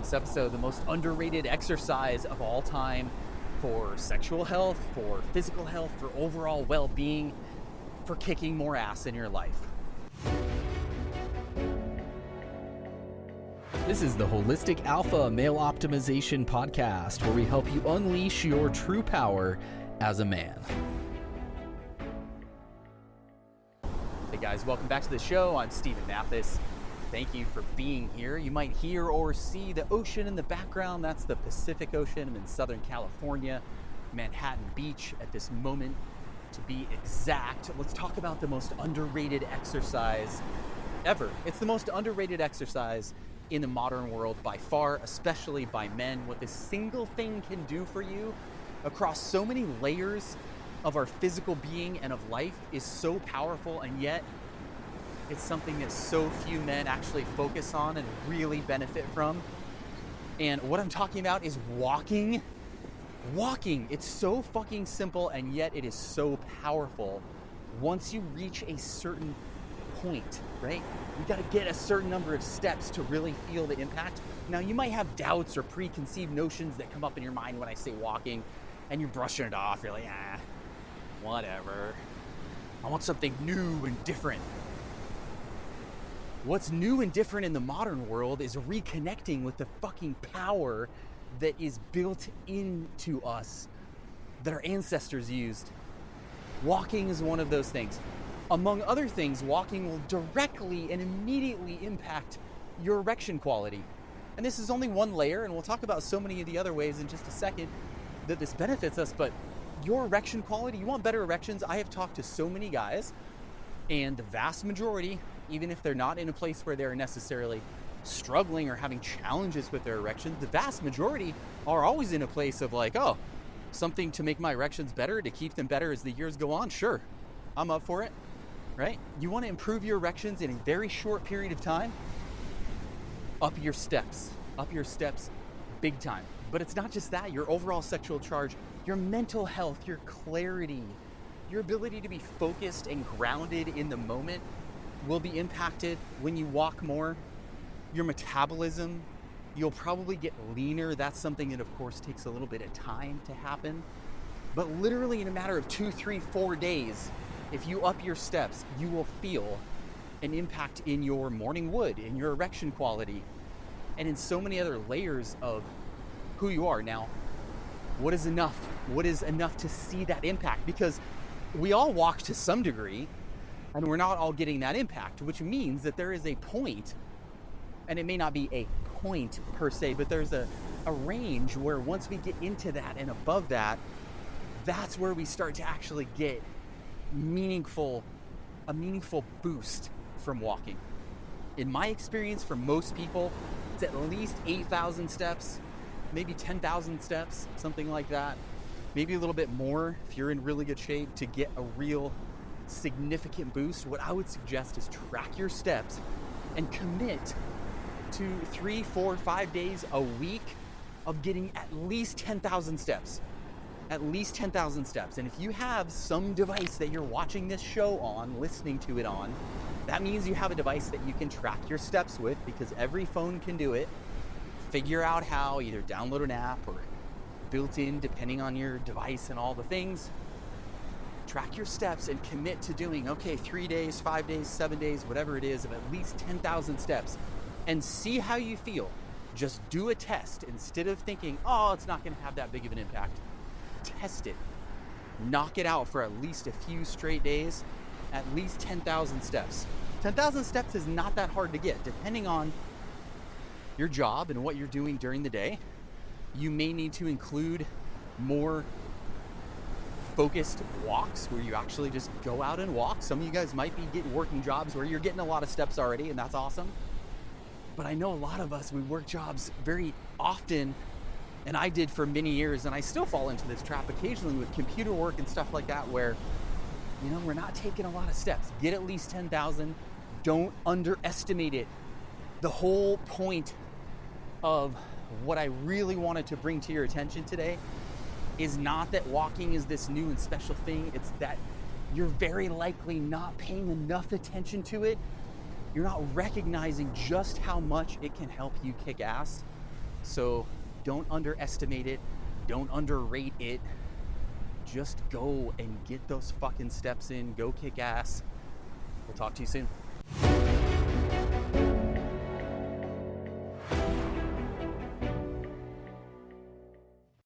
this episode, the most underrated exercise of all time for sexual health, for physical health, for overall well-being, for kicking more ass in your life. This is the Holistic Alpha Male Optimization Podcast, where we help you unleash your true power as a man. Hey guys, welcome back to the show. I'm Stephen Mathis. Thank you for being here. You might hear or see the ocean in the background. That's the Pacific Ocean. I'm in Southern California, Manhattan Beach at this moment, to be exact. Let's talk about the most underrated exercise ever. It's the most underrated exercise in the modern world by far, especially by men. What this single thing can do for you across so many layers of our physical being and of life is so powerful, and yet it's something that so few men actually focus on and really benefit from. And what I'm talking about is walking. Walking, it's so fucking simple, and yet it is so powerful once you reach a certain point, right? You got to get a certain number of steps to really feel the impact. Now, you might have doubts or preconceived notions that come up in your mind when I say walking, and you're brushing it off. You're like, whatever. I want something new and different. What's new and different in the modern world is reconnecting with the fucking power that is built into us that our ancestors used. Walking is one of those things. Among other things, walking will directly and immediately impact your erection quality. And this is only one layer, and we'll talk about so many of the other ways in just a second that this benefits us, but your erection quality, you want better erections? I have talked to so many guys, and the vast majority, even if they're not in a place where they're necessarily struggling or having challenges with their erections, the vast majority are always in a place of like, oh, something to make my erections better, to keep them better as the years go on. Sure, I'm up for it, right? You want to improve your erections in a very short period of time? Up your steps big time. But it's not just that, your overall sexual charge, your mental health, your clarity, your ability to be focused and grounded in the moment will be impacted when you walk more. Your metabolism, you'll probably get leaner. That's something that, of course, takes a little bit of time to happen. But literally in a matter of 2, 3, 4 days, if you up your steps, you will feel an impact in your morning wood, in your erection quality, and in so many other layers of who you are. Now, what is enough? What is enough to see that impact? Because we all walk to some degree, and we're not all getting that impact, which means that there is a point, and it may not be a point per se, but there's a range where once we get into that and above that, that's where we start to actually get a meaningful boost from walking. In my experience, for most people, it's at least 8,000 steps, maybe 10,000 steps, something like that. Maybe a little bit more if you're in really good shape to get a real significant boost. What I would suggest is track your steps and commit to 3, 4, 5 days a week of getting at least 10,000 steps. At least 10,000 steps. And if you have some device that you're watching this show on, listening to it on, that means you have a device that you can track your steps with, because every phone can do it. Figure out how, either download an app or built in, depending on your device and all the things. Track your steps and commit to doing, 3 days, 5 days, 7 days, whatever it is, of at least 10,000 steps, and see how you feel. Just do a test instead of thinking, it's not going to have that big of an impact. Test it. Knock it out for at least a few straight days, at least 10,000 steps. 10,000 steps is not that hard to get, depending on your job and what you're doing during the day. You may need to include more focused walks where you actually just go out and walk. Some of you guys might be working jobs where you're getting a lot of steps already, and that's awesome. But I know a lot of us, we work jobs very often, and I did for many years, and I still fall into this trap occasionally with computer work and stuff like that, where, we're not taking a lot of steps. Get at least 10,000. Don't underestimate it. The whole point of what I really wanted to bring to your attention today is not that walking is this new and special thing. It's that you're very likely not paying enough attention to it. You're not recognizing just how much it can help you kick ass. So don't underestimate it. Don't underrate it. Just go and get those fucking steps in. Go kick ass. We'll talk to you soon.